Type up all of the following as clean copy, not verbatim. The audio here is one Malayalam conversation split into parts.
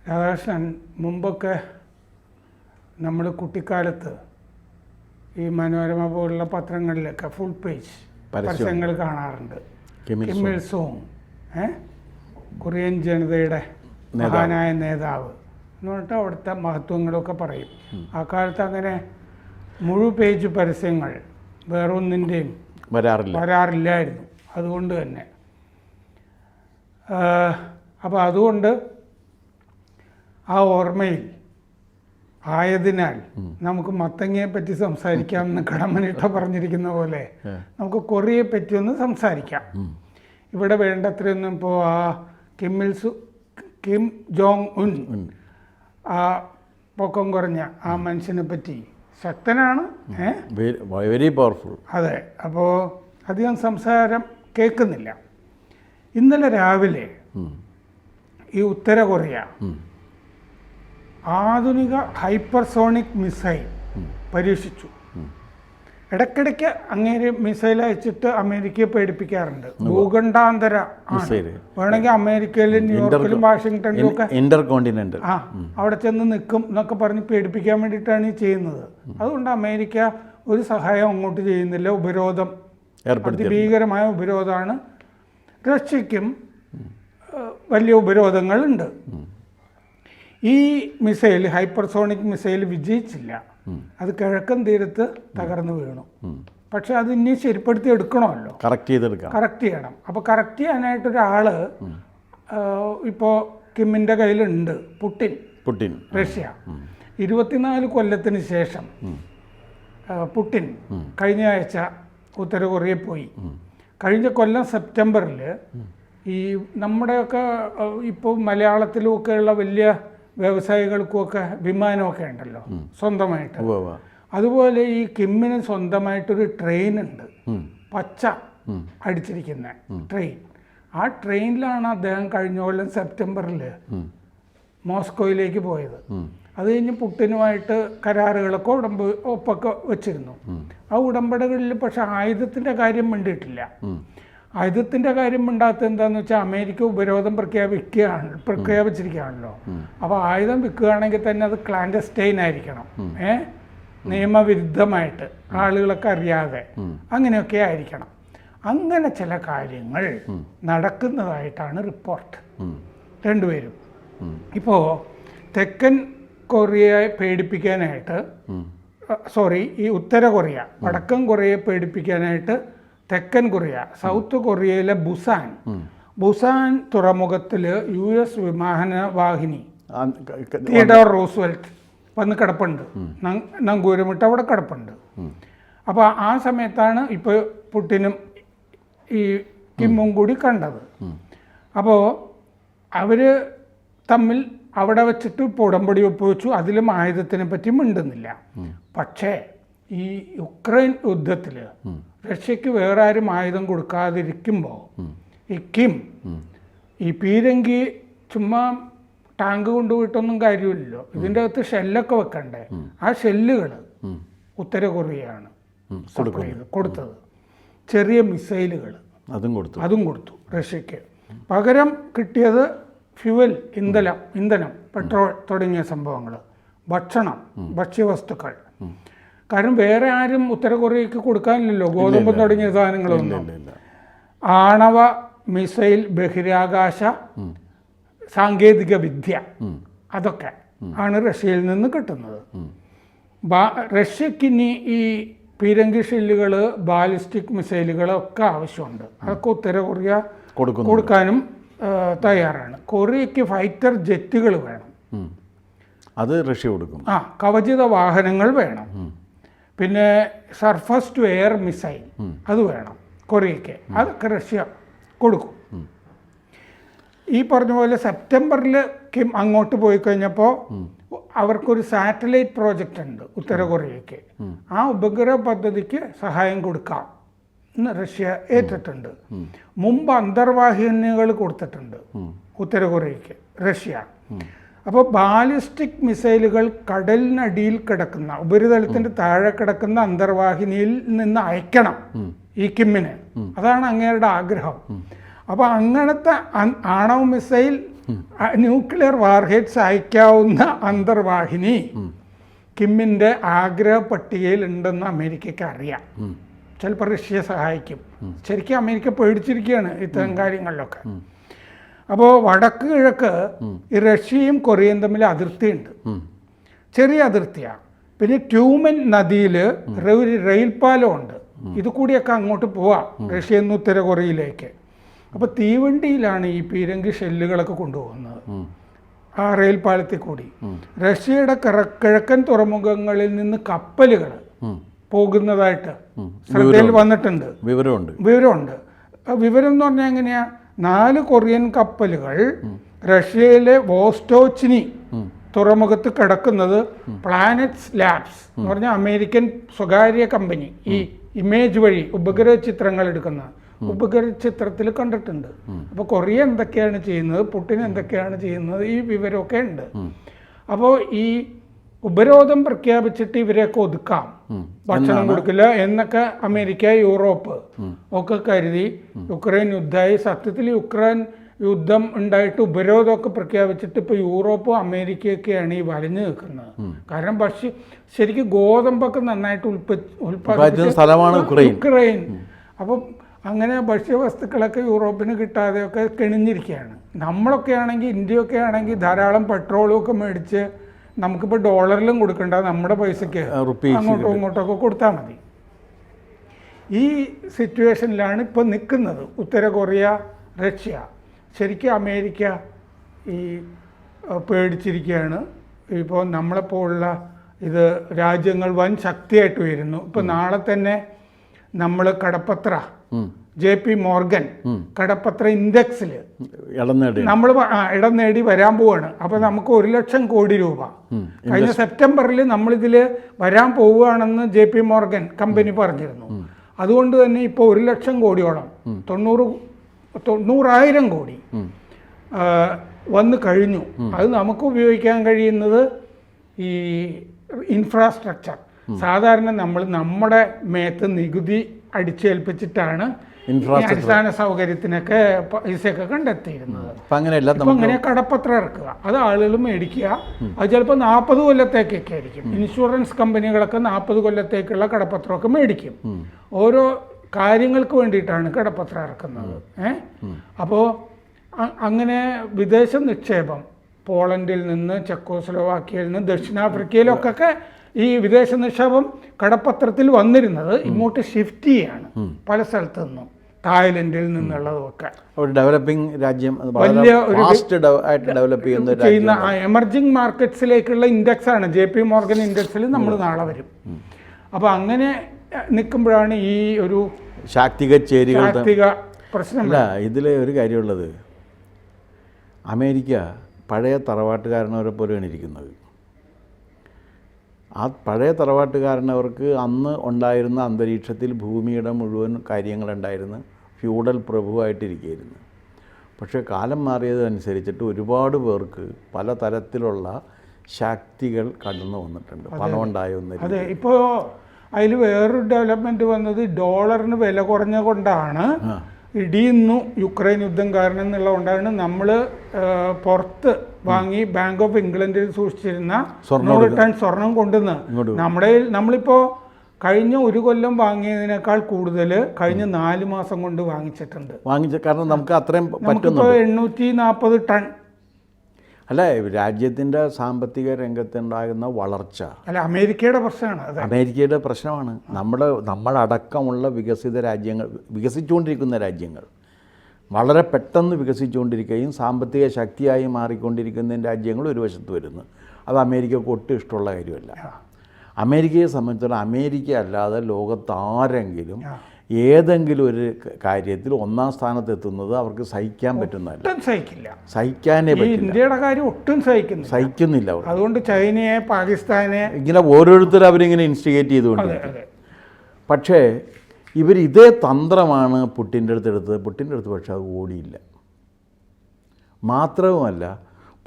രാധാകൃഷ്ണൻ, മുമ്പൊക്കെ നമ്മൾ കുട്ടിക്കാലത്ത് ഈ മനോരമ പോലുള്ള പത്രങ്ങളിലൊക്കെ ഫുൾ പേജ് പരസ്യങ്ങൾ കാണാറുണ്ട്. കിം ഇൽ സൂങ്, കൊറിയൻ ജനതയുടെ മഹാനായ നേതാവ് എന്ന് പറഞ്ഞിട്ട് അവിടുത്തെ മഹത്വങ്ങളൊക്കെ പറയും. ആ കാലത്ത് അങ്ങനെ മുഴു പേജ് പരസ്യങ്ങൾ വേറൊന്നിൻ്റെയും വരാറില്ലായിരുന്നു. അതുകൊണ്ട് തന്നെ അപ്പോൾ അതുകൊണ്ട് ആ ഓർമ്മയിൽ ആയതിനാൽ നമുക്ക് മത്തങ്ങയെ പറ്റി സംസാരിക്കാമെന്ന് കടമ്മനിട്ട പറഞ്ഞിരിക്കുന്ന പോലെ നമുക്ക് കൊറിയയെ പറ്റിയൊന്ന് സംസാരിക്കാം. ഇവിടെ വേണ്ടത്രയൊന്നും ഇപ്പോൾ ആ കിം ജോങ് ഉൻ, ആ പൊക്കം കുറഞ്ഞ ആ മനുഷ്യനെ പറ്റി ശക്തനാണ്, വെരി പവർഫുൾ. അതെ. അപ്പോൾ അധികം സംസാരം കേൾക്കുന്നില്ല. ഇന്നലെ രാവിലെ ഈ ഉത്തര കൊറിയ ആധുനിക ഹൈപ്പർസോണിക് മിസൈൽ പരീക്ഷിച്ചു. ഇടയ്ക്കിടയ്ക്ക് അങ്ങേര് മിസൈൽ അയച്ചിട്ട് അമേരിക്കയെ പേടിപ്പിക്കാറുണ്ട്. ഭൂഖണ്ഡാന്തര വേണമെങ്കിൽ അമേരിക്കയിലും ന്യൂയോർക്കിലും വാഷിങ്ടണിലും ഒക്കെ ഇന്റർകോണ്ടിനെന്റൽ അവിടെ ചെന്ന് നിൽക്കും എന്നൊക്കെ പറഞ്ഞ് പേടിപ്പിക്കാൻ വേണ്ടിയിട്ടാണ് ഈ ചെയ്യുന്നത്. അതുകൊണ്ട് അമേരിക്ക ഒരു സഹായം അങ്ങോട്ട് ചെയ്യുന്നില്ല. ഉപരോധം, അതിഭീകരമായ ഉപരോധമാണ്. റഷ്യയ്ക്കും വലിയ ഉപരോധങ്ങളുണ്ട്. ഈ മിസൈൽ, ഹൈപ്പർസോണിക് മിസൈൽ വിജയിച്ചില്ല. അത് കിഴക്കൻ തീരത്ത് തകർന്നു വീണു. പക്ഷെ അത് ഇനി ശരിപ്പെടുത്തി എടുക്കണമല്ലോ, കറക്റ്റ് ചെയ്യണം. അപ്പോൾ കറക്റ്റ് ചെയ്യാനായിട്ടൊരാൾ ഇപ്പോൾ കിമ്മിൻ്റെ കയ്യിലുണ്ട്, പുടിൻ, റഷ്യ. 24 കൊല്ലത്തിന് ശേഷം പുടിൻ കഴിഞ്ഞ ആഴ്ച ഉത്തര കൊറിയയിൽ പോയി. കഴിഞ്ഞ കൊല്ലം സെപ്റ്റംബറിൽ ഈ നമ്മുടെയൊക്കെ ഇപ്പോൾ മലയാളത്തിലുമൊക്കെയുള്ള വലിയ വ്യവസായികൾക്കുമൊക്കെ വിമാനമൊക്കെ ഉണ്ടല്ലോ സ്വന്തമായിട്ട്. അതുപോലെ ഈ കിമ്മിന് സ്വന്തമായിട്ടൊരു ട്രെയിൻ ഉണ്ട്, പച്ച അടിച്ചിരിക്കുന്ന ട്രെയിൻ. ആ ട്രെയിനിലാണ് അദ്ദേഹം കഴിഞ്ഞ കൊല്ലം സെപ്റ്റംബറിൽ മോസ്കോയിലേക്ക് പോയത്. അത് കഴിഞ്ഞ് പുട്ടിനുമായിട്ട് കരാറുകളൊക്കെ ഒപ്പൊക്കെ വെച്ചിരുന്നു. ആ ഉടമ്പടികളിൽ പക്ഷെ ആയുധത്തിൻ്റെ കാര്യം ആയുധത്തിൻ്റെ കാര്യം മിണ്ടാത്ത എന്താണെന്ന് വെച്ചാൽ അമേരിക്ക ഉപരോധം പ്രഖ്യാപിച്ചിരിക്കുകയാണല്ലോ. അപ്പോൾ ആയുധം വിൽക്കുകയാണെങ്കിൽ തന്നെ അത് ക്ലാൻഡസ്റ്റൈൻ ആയിരിക്കണം, നിയമവിരുദ്ധമായിട്ട്, ആളുകളൊക്കെ അറിയാതെ, അങ്ങനെയൊക്കെ ആയിരിക്കണം. അങ്ങനെ ചില കാര്യങ്ങൾ നടക്കുന്നതായിട്ടാണ് റിപ്പോർട്ട്. രണ്ടുപേരും ഇപ്പോൾ തെക്കൻ കൊറിയയെ പേടിപ്പിക്കാനായിട്ട്, ഈ ഉത്തര കൊറിയ വടക്കൻ കൊറിയയെ പേടിപ്പിക്കാനായിട്ട് തെക്കൻ കൊറിയ, സൗത്ത് കൊറിയയിലെ ബുസാൻ തുറമുഖത്തിൽ US വിമാനവാഹിനി തിയഡോർ റൂസ്വെൽറ്റ് വന്ന് കിടപ്പുണ്ട്, നങ്കൂരമിട്ട് അവിടെ കിടപ്പുണ്ട്. അപ്പോൾ ആ സമയത്താണ് ഇപ്പോൾ പുടിനും ഈ കിമ്മും കൂടി കണ്ടത്. അപ്പോൾ അവർ തമ്മിൽ അവിടെ വെച്ചിട്ട് ഇപ്പോൾ ഉടമ്പടി ഒപ്പുവെച്ചു. അതിലും ആയുധത്തിനെ പറ്റി മിണ്ടുന്നില്ല. പക്ഷേ ഈ യുക്രൈൻ യുദ്ധത്തിൽ റഷ്യക്ക് വേറെ ആരും ആയുധം കൊടുക്കാതിരിക്കുമ്പോൾ ഈ കിം ഈ പീരങ്കി ചുമ്മാ ടാങ്ക് കൊണ്ടുപോയിട്ടൊന്നും കാര്യമില്ലല്ലോ, ഇതിൻ്റെ അകത്ത് ഷെല്ലൊക്കെ വെക്കണ്ടേ. ആ ഷെല്ലുകൾ ഉത്തര കൊറിയയാണ് കൊടുത്തത്. ചെറിയ മിസൈലുകൾ അതും കൊടുത്തു റഷ്യക്ക്. പകരം കിട്ടിയത് ഫ്യുവൽ, ഇന്ധനം, പെട്രോൾ തുടങ്ങിയ സംഭവങ്ങൾ, ഭക്ഷ്യവസ്തുക്കൾ. കാരണം വേറെ ആരും ഉത്തര കൊറിയക്ക് കൊടുക്കാനില്ലല്ലോ ഗോതമ്പ് തുടങ്ങിയ സാധനങ്ങളൊന്നും. ആണവ മിസൈൽ, ബഹിരാകാശ സാങ്കേതിക വിദ്യ, അതൊക്കെ ആണ് റഷ്യയിൽ നിന്ന് കിട്ടുന്നത്. റഷ്യക്കിനി ഈ പീരങ്കി ഷെല്ലുകൾ, ബാലിസ്റ്റിക് മിസൈലുകളൊക്കെ ആവശ്യമുണ്ട്. അതൊക്കെ ഉത്തര കൊറിയ കൊടുക്കാനും തയ്യാറാണ്. കൊറിയയ്ക്ക് ഫൈറ്റർ ജെറ്റുകൾ വേണം, അത് റഷ്യ കൊടുക്കും. കവചിത വാഹനങ്ങൾ വേണം. പിന്നെ സർഫസ് ടു എയർ മിസൈൽ അത് വേണം കൊറിയയ്ക്ക്. അതൊക്കെ റഷ്യ കൊടുക്കും. ഈ പറഞ്ഞ പോലെ സെപ്റ്റംബറിൽ കിം അങ്ങോട്ട് പോയി കഴിഞ്ഞപ്പോൾ അവർക്കൊരു സാറ്റലൈറ്റ് പ്രോജക്റ്റ് ഉണ്ട് ഉത്തര കൊറിയയ്ക്ക്. ആ ഉപഗ്രഹ പദ്ധതിക്ക് സഹായം കൊടുക്കാം എന്ന് റഷ്യ ഏറ്റിട്ടുണ്ട്. മുമ്പ് അന്തർവാഹിനികൾ കൊടുത്തിട്ടുണ്ട് ഉത്തര കൊറിയയ്ക്ക് റഷ്യ. അപ്പോൾ ബാലിസ്റ്റിക് മിസൈലുകൾ കടലിനടിയിൽ കിടക്കുന്ന, ഉപരിതലത്തിൻ്റെ താഴെ കിടക്കുന്ന അന്തർവാഹിനിയിൽ നിന്ന് അയക്കണം ഈ കിമ്മിന്. അതാണ് അങ്ങേരുടെ ആഗ്രഹം. അപ്പോൾ അങ്ങനത്തെ ആണവ മിസൈൽ ന്യൂക്ലിയർ വാർഹെഡ്സ് അയക്കാവുന്ന അന്തർവാഹിനി കിമ്മിൻ്റെ ആഗ്രഹ പട്ടികയിൽ ഉണ്ടെന്ന് അമേരിക്കയ്ക്ക് അറിയാം. ചിലപ്പോൾ റഷ്യ സഹായിക്കും. ശരിക്കും അമേരിക്ക പേടിച്ചിരിക്കുകയാണ് ഇത്തരം കാര്യങ്ങളിലൊക്കെ. അപ്പോൾ വടക്ക് കിഴക്ക് ഈ റഷ്യയും കൊറിയയും തമ്മിൽ അതിർത്തിയുണ്ട്, ചെറിയ അതിർത്തിയാണ്. പിന്നെ ട്യൂമൻ നദിയിൽ ഒരു റെയിൽ പാലമുണ്ട്. ഇത് കൂടിയൊക്കെ അങ്ങോട്ട് പോവാം റഷ്യയിൽ നിന്ന് ഉത്തര കൊറിയയിലേക്ക്. അപ്പോൾ തീവണ്ടിയിലാണ് ഈ പീരങ്കി ഷെല്ലുകളൊക്കെ കൊണ്ടുപോകുന്നത് ആ റെയിൽ പാലത്തിൽ കൂടി. റഷ്യയുടെ കിഴക്കൻ തുറമുഖങ്ങളിൽ നിന്ന് കപ്പലുകൾ പോകുന്നതായിട്ട് ശ്രദ്ധയിൽ വന്നിട്ടുണ്ട്. വിവരമുണ്ട്. വിവരം എന്ന് പറഞ്ഞാൽ എങ്ങനെയാ? 4 കൊറിയൻ കപ്പലുകൾ റഷ്യയിലെ വോസ്റ്റോച്ചിനി തുറമുഖത്ത് കിടക്കുന്നത് പ്ലാനറ്റ്സ് ലാബ്സ് എന്ന് പറഞ്ഞാൽ അമേരിക്കൻ സ്വകാര്യ കമ്പനി ഈ ഇമേജ് വഴി ഉപഗ്രഹ ചിത്രങ്ങൾ എടുക്കുന്ന ഉപഗ്രഹ ചിത്രത്തിൽ കണ്ടിട്ടുണ്ട്. അപ്പോൾ കൊറിയ എന്തൊക്കെയാണ് ചെയ്യുന്നത്, പുടിൻ എന്തൊക്കെയാണ് ചെയ്യുന്നത്, ഈ വിവരമൊക്കെ ഉണ്ട്. അപ്പോൾ ഈ ഉപരോധം പ്രഖ്യാപിച്ചിട്ട് ഇവരെയൊക്കെ ഒതുക്കാം, ഭക്ഷണം കൊടുക്കില്ല എന്നൊക്കെ അമേരിക്ക, യൂറോപ്പ് ഒക്കെ കരുതി യുക്രൈൻ യുദ്ധമായി. സത്യത്തിൽ യുക്രൈൻ യുദ്ധം ഉണ്ടായിട്ട് ഉപരോധമൊക്കെ പ്രഖ്യാപിച്ചിട്ട് ഇപ്പോൾ യൂറോപ്പും അമേരിക്കയൊക്കെയാണ് ഈ വലഞ്ഞു നിൽക്കുന്നത്. കാരണം ശരിക്കും ഗോതമ്പൊക്കെ നന്നായിട്ട് ഉൽപ്പാദിപ്പിച്ച സ്ഥലമാണ് യുക്രൈൻ. അപ്പം അങ്ങനെ ഭക്ഷ്യവസ്തുക്കളൊക്കെ യൂറോപ്പിന് കിട്ടാതെയൊക്കെ കെണിഞ്ഞിരിക്കുകയാണ്. നമ്മളൊക്കെ ആണെങ്കിൽ, ഇന്ത്യയൊക്കെ ആണെങ്കിൽ ധാരാളം പെട്രോളും ഒക്കെ മേടിച്ച് നമുക്കിപ്പോൾ ഡോളറിലും കൊടുക്കണ്ട, നമ്മുടെ പൈസയ്ക്ക് അങ്ങോട്ടും ഇങ്ങോട്ടൊക്കെ കൊടുത്താൽ മതി. ഈ സിറ്റുവേഷനിലാണ് ഇപ്പോൾ നിൽക്കുന്നത് ഉത്തര കൊറിയ, റഷ്യ. ശരിക്കും അമേരിക്ക ഈ പേടിച്ചിരിക്കുകയാണ്. ഇപ്പോൾ നമ്മളെപ്പോലുള്ള ഇത് രാജ്യങ്ങൾ വൻ ശക്തിയായിട്ട് വരുന്നു. ഇപ്പോൾ നാളെ തന്നെ നമ്മൾ കടപ്പത്ര JP മോർഗൻ കടപ്പത്ര ഇൻഡെക്സിൽ നമ്മൾ ഇടം നേടി വരാൻ പോവാണ്. അപ്പോൾ നമുക്ക് 1 ലക്ഷം കോടി രൂപ കഴിഞ്ഞ സെപ്റ്റംബറിൽ നമ്മളിതിൽ വരാൻ പോവുകയാണെന്ന് JP മോർഗൻ കമ്പനി പറഞ്ഞിരുന്നു. അതുകൊണ്ട് തന്നെ ഇപ്പോൾ 1 ലക്ഷം കോടിയോളം 90,000 കോടി വന്നു കഴിഞ്ഞു. അത് നമുക്ക് ഉപയോഗിക്കാൻ കഴിയുന്നത് ഈ ഇൻഫ്രാസ്ട്രക്ചർ. സാധാരണ നമ്മൾ നമ്മുടെ മേത്ത് നികുതി അടിച്ചേൽപ്പിച്ചിട്ടാണ് അടിസ്ഥാന സൗകര്യത്തിനൊക്കെ പൈസയൊക്കെ കണ്ടെത്തിയിരുന്നത്. അങ്ങനെ കടപ്പത്രം ഇറക്കുക, അത് ആളുകൾ മേടിക്കുക. അത് ചിലപ്പോൾ 40 കൊല്ലത്തേക്കൊക്കെ ആയിരിക്കും. ഇൻഷുറൻസ് കമ്പനികളൊക്കെ 40 കൊല്ലത്തേക്കുള്ള കടപ്പത്രമൊക്കെ മേടിക്കും. ഓരോ കാര്യങ്ങൾക്ക് വേണ്ടിയിട്ടാണ് കടപ്പത്രം ഇറക്കുന്നത്. അപ്പോൾ അങ്ങനെ വിദേശ നിക്ഷേപം പോളണ്ടിൽ നിന്ന്, ചെക്കോസ്ലോവാക്യയിൽ നിന്ന്, ദക്ഷിണാഫ്രിക്കയിലൊക്കെ ഈ വിദേശ നിക്ഷേപം കടപ്പത്രത്തിൽ വന്നിരുന്നത് ഇങ്ങോട്ട് ഷിഫ്റ്റ് ചെയ്യാണ് പല സ്ഥലത്തു നിന്നും, തായ്ലൻഡിൽ നിന്നുള്ളതൊക്കെ. ഡെവലപ്പിംഗ് രാജ്യം വലിയ ചെയ്യുന്ന എമർജിങ് മാർക്കറ്റ്സിലേക്കുള്ള ഇൻഡെക്സ് ആണ് JP മോർഗൻ ഇൻഡെക്സിൽ നമ്മൾ നാളെ വരും. അപ്പോൾ അങ്ങനെ നിൽക്കുമ്പോഴാണ് ഈ ഒരു ശാക്തിക പ്രശ്നം. അല്ല, ഇതിൽ ഒരു കാര്യമുള്ളത്, അമേരിക്ക പഴയ തറവാട്ടുകാരനവരെ പോലെയാണ് ഇരിക്കുന്നത്. ആ പഴയ തറവാട്ടുകാരനവർക്ക് അന്ന് ഉണ്ടായിരുന്ന അന്തരീക്ഷത്തിൽ ഭൂമിയുടെ മുഴുവൻ കാര്യങ്ങളുണ്ടായിരുന്നു, ഫ്യൂഡൽ പ്രഭുവായിട്ടിരിക്കുകയായിരുന്നു. പക്ഷേ കാലം മാറിയതനുസരിച്ചിട്ട് ഒരുപാട് പേർക്ക് പല തരത്തിലുള്ള ശക്തികൾ കടന്നു വന്നിട്ടുണ്ട്, പണം ഉണ്ടായൊന്നും. അതെ, ഇപ്പോൾ അതിൽ വേറൊരു ഡെവലപ്മെൻറ്റ് വന്നത് ഡോളറിന് വില കുറഞ്ഞ കൊണ്ടാണ് ഇടിയുന്നു യുക്രൈൻ യുദ്ധം കാരണം എന്നുള്ളതുകൊണ്ടാണ് നമ്മൾ പുറത്ത് വാങ്ങി ബാങ്ക് ഓഫ് ഇംഗ്ലണ്ടിൽ സൂക്ഷിച്ചിരുന്ന 100 ടൺ സ്വർണം കൊണ്ടുവന്ന് നമ്മളിപ്പോൾ കഴിഞ്ഞ 1 കൊല്ലം വാങ്ങിയതിനേക്കാൾ കൂടുതൽ കഴിഞ്ഞ 4 മാസം കൊണ്ട് വാങ്ങിച്ചിട്ടുണ്ട്. കാരണം നമുക്ക് അത്രയും 840 ടൺ. അല്ല, രാജ്യത്തിൻ്റെ സാമ്പത്തിക രംഗത്തുണ്ടാകുന്ന വളർച്ച അല്ല അമേരിക്കയുടെ പ്രശ്നമാണ്. അമേരിക്കയുടെ പ്രശ്നമാണ്. നമ്മളടക്കമുള്ള വികസിത രാജ്യങ്ങൾ, വികസിച്ചുകൊണ്ടിരിക്കുന്ന രാജ്യങ്ങൾ, വളരെ പെട്ടെന്ന് വികസിച്ചുകൊണ്ടിരിക്കുകയും സാമ്പത്തിക ശക്തിയായി മാറിക്കൊണ്ടിരിക്കുന്ന രാജ്യങ്ങൾ ഒരു വശത്ത് വരുന്നു. അത് അമേരിക്കക്ക് ഒട്ടും ഇഷ്ടമുള്ള കാര്യമല്ല. അമേരിക്കയെ സംബന്ധിച്ചിടത്തോളം അമേരിക്ക അല്ലാതെ ലോകത്താരെങ്കിലും ഏതെങ്കിലും ഒരു കാര്യത്തിൽ 1-ാം സ്ഥാനത്തെത്തുന്നത് അവർക്ക് സഹിക്കാൻ പറ്റുന്നതല്ല. സഹിക്കാനേ പറ്റില്ല. ഇന്ത്യയുടെ കാര്യം ഒട്ടും സഹിക്കുന്നില്ല അവർ. അതുകൊണ്ട് ചൈനയെ, പാകിസ്ഥാനെ ഇങ്ങനെ ഓരോരുത്തരും അവരിങ്ങനെ ഇൻസ്റ്റിഗേറ്റ് ചെയ്തുകൊണ്ട്. പക്ഷേ ഇതേ തന്ത്രമാണ് പുട്ടിൻ്റെ അടുത്തെടുത്തത്. പുട്ടിൻ്റെ അടുത്ത് പക്ഷേ അത് ഓടിയില്ല. മാത്രവുമല്ല,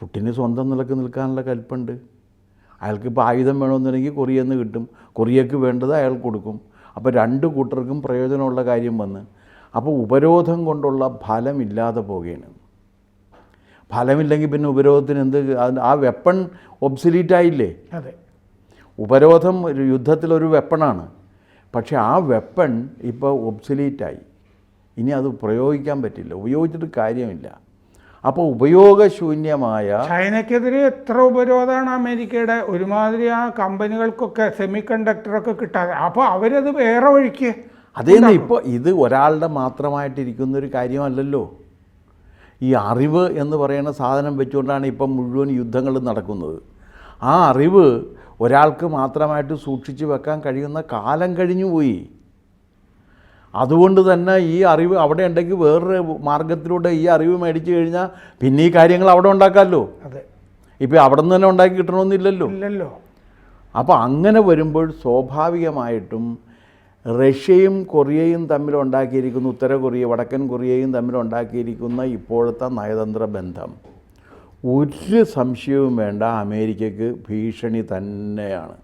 പുട്ടിന് സ്വന്തം നിലക്ക് നിൽക്കാനുള്ള കൽപ്പുണ്ട്. അയാൾക്കിപ്പോൾ ആയുധം വേണമെന്നുണ്ടെങ്കിൽ കൊറിയയിൽ നിന്ന് കിട്ടും, കൊറിയക്ക് വേണ്ടത് അയാൾ കൊടുക്കും. അപ്പോൾ 2 കൂട്ടർക്കും പ്രയോജനമുള്ള കാര്യം വന്ന് അപ്പോൾ ഉപരോധം കൊണ്ടുള്ള ഫലമില്ലാതെ പോവുകയാണ്. ഫലമില്ലെങ്കിൽ പിന്നെ ഉപരോധത്തിന് എന്ത്, ആ വെപ്പൺ ഒബ്സലീറ്റായില്ലേ? അതെ, ഉപരോധം ഒരു യുദ്ധത്തിലൊരു വെപ്പണാണ്. പക്ഷേ ആ വെപ്പൺ ഇപ്പോൾ ഒബ്സലീറ്റായി. ഇനി അത് പ്രയോഗിക്കാൻ പറ്റില്ല, ഉപയോഗിച്ചിട്ട് കാര്യമില്ല. അപ്പോൾ ഉപയോഗശൂന്യമായ ചൈനയ്ക്കെതിരെ എത്ര ഉപരോധമാണ് അമേരിക്കയുടെ. ഒരുമാതിരി ആ കമ്പനികൾക്കൊക്കെ സെമി കണ്ടക്ടറൊക്കെ കിട്ടാതെ, അപ്പോൾ അവരത് വേറെ വഴിക്ക്. അതേന്ന് ഇപ്പോൾ ഇത് ഒരാളുടെ മാത്രമായിട്ടിരിക്കുന്നൊരു കാര്യമല്ലല്ലോ. ഈ അറിവ് എന്ന് പറയുന്ന സാധനം വെച്ചുകൊണ്ടാണ് ഇപ്പം മുഴുവൻ യുദ്ധങ്ങളും നടക്കുന്നത്. ആ അറിവ് ഒരാൾക്ക് മാത്രമായിട്ട് സൂക്ഷിച്ചു വെക്കാൻ കഴിയുന്ന കാലം കഴിഞ്ഞു പോയി. അതുകൊണ്ട് തന്നെ ഈ അറിവ് അവിടെ ഉണ്ടെങ്കിൽ വേറൊരു മാർഗത്തിലൂടെ ഈ അറിവ് മേടിച്ചു കഴിഞ്ഞാൽ പിന്നെ ഈ കാര്യങ്ങൾ അവിടെ ഉണ്ടാക്കാമല്ലോ. അതെ, ഇപ്പോൾ അവിടെ നിന്ന് തന്നെ ഉണ്ടാക്കി കിട്ടണമെന്നില്ലല്ലോ. ഇല്ലല്ലോ. അപ്പോൾ അങ്ങനെ വരുമ്പോൾ സ്വാഭാവികമായിട്ടും റഷ്യയും കൊറിയയും തമ്മിലുണ്ടാക്കിയിരിക്കുന്ന, ഉത്തര കൊറിയ വടക്കൻ കൊറിയയും തമ്മിലുണ്ടാക്കിയിരിക്കുന്ന ഇപ്പോഴത്തെ നയതന്ത്ര ബന്ധം ഒരു സംശയവും വേണ്ട, അമേരിക്കയ്ക്ക് ഭീഷണി തന്നെയാണ്.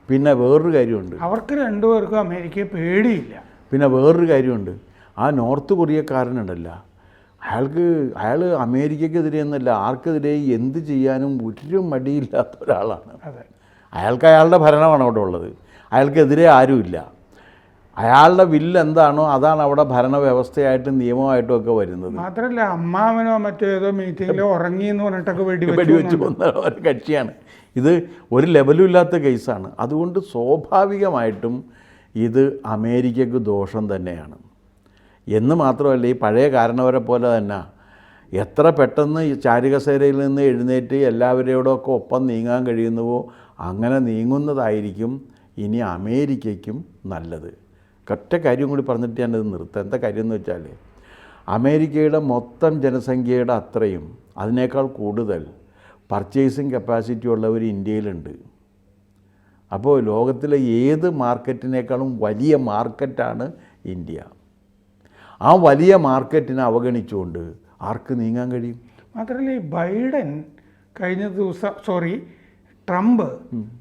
പിന്നെ വേറൊരു കാര്യമുണ്ട്, അവർക്ക് രണ്ടുപേർക്കും അമേരിക്കയെ പേടിയില്ല. പിന്നെ വേറൊരു കാര്യമുണ്ട്, ആ നോർത്ത് കൊറിയക്കാരനുണ്ടല്ല, അയാൾ അമേരിക്കയ്ക്കെതിരെ എന്നല്ല ആർക്കെതിരെ എന്ത് ചെയ്യാനും ഒരു മടിയില്ലാത്ത ഒരാളാണ്. അതെ, അയാൾക്ക് അയാളുടെ ഭരണമാണ് അവിടെ ഉള്ളത്, അയാൾക്കെതിരെ ആരുമില്ല. അയാളുടെ വില്ല് എന്താണോ അതാണ് അവിടെ ഭരണവ്യവസ്ഥയായിട്ടും നിയമമായിട്ടും ഒക്കെ വരുന്നത്. മാത്രമല്ല അമ്മാവനോ മറ്റേതോ മീറ്റിങ്ങിലോ ഉറങ്ങി എന്ന് പറഞ്ഞിട്ടൊക്കെ വെടിവെച്ച് കൊന്ന ഒരു കക്ഷിയാണ് ഇത്. ഒരു ലെവലും ഇല്ലാത്ത കേസാണ്. അതുകൊണ്ട് സ്വാഭാവികമായിട്ടും ഇത് അമേരിക്കയ്ക്ക് ദോഷം തന്നെയാണ്. എന്ന് മാത്രമല്ല, ഈ പഴയ കാരണവരെ പോലെ തന്നെ എത്ര പെട്ടെന്ന് ഈ ചാരുകസേരയിൽ നിന്ന് എഴുന്നേറ്റ് എല്ലാവരോടൊക്കെ ഒപ്പം നീങ്ങാൻ കഴിയുന്നുവോ അങ്ങനെ നീങ്ങുന്നതായിരിക്കും ഇനി അമേരിക്കയ്ക്കും നല്ലത്. ഒറ്റ കാര്യം കൂടി പറഞ്ഞിട്ട് ഞാനത് നിർത്താം. എന്താ കാര്യം എന്ന് വെച്ചാൽ, അമേരിക്കയുടെ മൊത്തം ജനസംഖ്യയുടെ അത്രയും അതിനേക്കാൾ കൂടുതൽ പർച്ചേസിങ് കപ്പാസിറ്റി ഉള്ളവർ ഇന്ത്യയിലുണ്ട്. അപ്പോൾ ലോകത്തിലെ ഏത് മാർക്കറ്റിനേക്കാളും വലിയ മാർക്കറ്റാണ് ഇന്ത്യ. ആ വലിയ മാർക്കറ്റിനെ അവഗണിച്ചുകൊണ്ട് ആർക്ക് നീങ്ങാൻ കഴിയും? മാത്രമല്ല ഈ ബൈഡൻ കഴിഞ്ഞ ദിവസം ട്രംപ്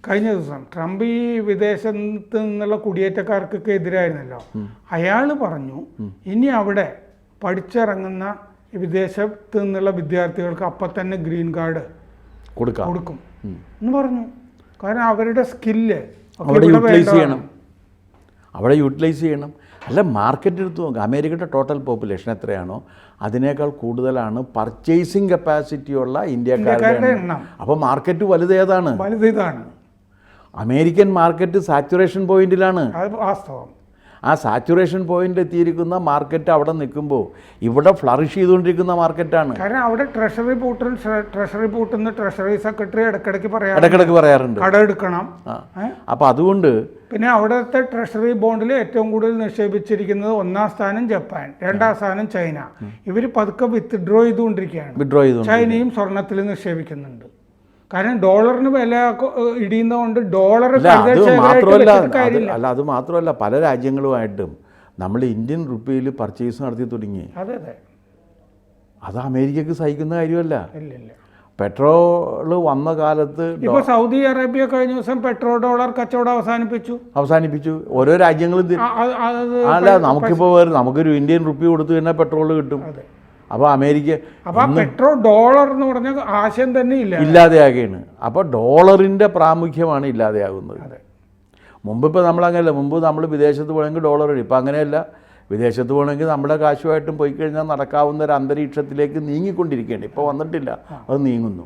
കഴിഞ്ഞ ദിവസം ഈ വിദേശത്ത് നിന്നുള്ള കുടിയേറ്റക്കാർക്കൊക്കെ എതിരായിരുന്നല്ലോ. അയാൾ പറഞ്ഞു ഇനി അവിടെ പഠിച്ചിറങ്ങുന്ന വിദേശത്ത് നിന്നുള്ള വിദ്യാർത്ഥികൾക്ക് അപ്പം തന്നെ ഗ്രീൻ കാർഡ് കൊടുക്കും എന്ന് പറഞ്ഞു. കാരണം അവരുടെ സ്കില്ല് അവിടെ യൂട്ടിലൈസ് ചെയ്യണം. അല്ല, മാർക്കറ്റ് എടുത്ത് നോക്കുക. അമേരിക്കയുടെ ടോട്ടൽ പോപ്പുലേഷൻ എത്രയാണോ അതിനേക്കാൾ കൂടുതലാണ് പർച്ചേസിങ് കപ്പാസിറ്റിയുള്ള ഇന്ത്യക്കാരുടെ എണ്ണം. അപ്പോൾ മാർക്കറ്റ് വലുതേതാണ്? അമേരിക്കൻ മാർക്കറ്റ് സാച്ചുറേഷൻ പോയിന്റിലാണ്. വാസ്തവം. ആ സാച്ചുറേഷൻ പോയിന്റ് എത്തിയിരിക്കുന്ന മാർക്കറ്റ് അവിടെ നിൽക്കുമ്പോൾ ഇവിടെ ഫ്ലറിഷ് ചെയ്തുകൊണ്ടിരിക്കുന്ന മാർക്കറ്റാണ്. കാരണം അവിടെ ട്രഷറി പൂട്ടുന്ന ട്രഷറി സെക്രട്ടറി ഇടയ്ക്കിടയ്ക്ക് പറയാറുണ്ട് കട എടുക്കണം. അപ്പോൾ അതുകൊണ്ട് പിന്നെ അവിടുത്തെ ട്രഷറി ബോണ്ടിൽ ഏറ്റവും കൂടുതൽ നിക്ഷേപിച്ചിരിക്കുന്നത് 1ാം സ്ഥാനം ജപ്പാൻ, 2ാം സ്ഥാനം ചൈന. ഇവർ പതുക്കെ വിത്ത്ഡ്രോ ചെയ്തുകൊണ്ടിരിക്കുകയാണ്. ചൈനയും സ്വർണത്തിൽ നിക്ഷേപിക്കുന്നുണ്ട്. കാരണം ഡോളറിന് വില ഇടിയുന്നതുകൊണ്ട് ഡോളർ. അത് മാത്രമല്ല പല രാജ്യങ്ങളുമായിട്ടും നമ്മൾ ഇന്ത്യൻ റുപ്പിയിൽ പർച്ചേസ് നടത്തി തുടങ്ങി. അത് അമേരിക്കക്ക് സഹിക്കുന്ന കാര്യമല്ല. പെട്രോള് വന്ന കാലത്ത് ഇപ്പോൾ സൗദി അറേബ്യ കഴിഞ്ഞ ദിവസം പെട്രോൾ ഡോളർ കച്ചവടം അവസാനിപ്പിച്ചു. ഓരോ രാജ്യങ്ങളും അല്ല, നമുക്കൊരു ഇന്ത്യൻ റുപ്പി കൊടുത്തു കഴിഞ്ഞാൽ പെട്രോൾ കിട്ടും. അപ്പോൾ അമേരിക്ക പെട്രോൾ ഡോളർ എന്ന് പറഞ്ഞ ആശയം തന്നെ ഇല്ലാതെയാകുകയാണ്. അപ്പോൾ ഡോളറിൻ്റെ പ്രാമുഖ്യമാണ് ഇല്ലാതെയാകുന്നത്. മുമ്പ് ഇപ്പോൾ നമ്മളങ്ങനെയല്ല. മുമ്പ് നമ്മൾ വിദേശത്ത് പോകണമെങ്കിൽ ഡോളർ ഇടും. ഇപ്പം അങ്ങനെയല്ല. വിദേശത്ത് പോകണമെങ്കിൽ നമ്മുടെ കാശുമായിട്ടും പോയി കഴിഞ്ഞാൽ നടക്കാവുന്ന ഒരു അന്തരീക്ഷത്തിലേക്ക് നീങ്ങിക്കൊണ്ടിരിക്കുകയാണ്. ഇപ്പോൾ വന്നിട്ടില്ല, അത് നീങ്ങുന്നു.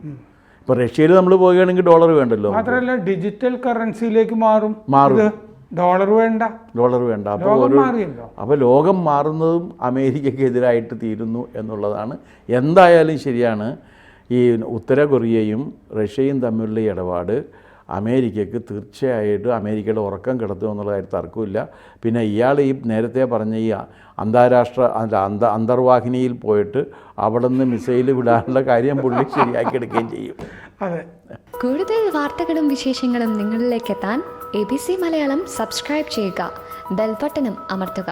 ഇപ്പോൾ റഷ്യയിൽ നമ്മൾ പോവുകയാണെങ്കിൽ ഡോളർ വേണ്ടല്ലോ. മാത്രമല്ല ഡിജിറ്റൽ കറൻസിയിലേക്ക് മാറും. ഡോളർ വേണ്ട. അപ്പോൾ ലോകം മാറുന്നതും അമേരിക്കയ്ക്കെതിരായിട്ട് തീരുന്നു എന്നുള്ളതാണ്. എന്തായാലും ശരിയാണ്, ഈ ഉത്തര കൊറിയയും റഷ്യയും തമ്മിലുള്ള ഇടപാട് അമേരിക്കയ്ക്ക് തീർച്ചയായിട്ടും അമേരിക്കയുടെ ഉറക്കം കിടത്തും എന്നുള്ള കാര്യത്തിൽ തർക്കമില്ല. പിന്നെ ഇയാൾ ഈ നേരത്തെ പറഞ്ഞ ഈ അന്തർവാഹിനിയിൽ പോയിട്ട് അവിടെ നിന്ന് മിസൈൽ വിടാനുള്ള കാര്യം പുള്ളി ശരിയാക്കി എടുക്കുകയും ചെയ്യും. കൂടുതൽ വാർത്തകളും വിശേഷങ്ങളും നിങ്ങളിലേക്ക് എത്താൻ ABC മലയാളം സബ്സ്ക്രൈബ് ചെയ്യുക, ബെൽ ബട്ടണും അമർത്തുക.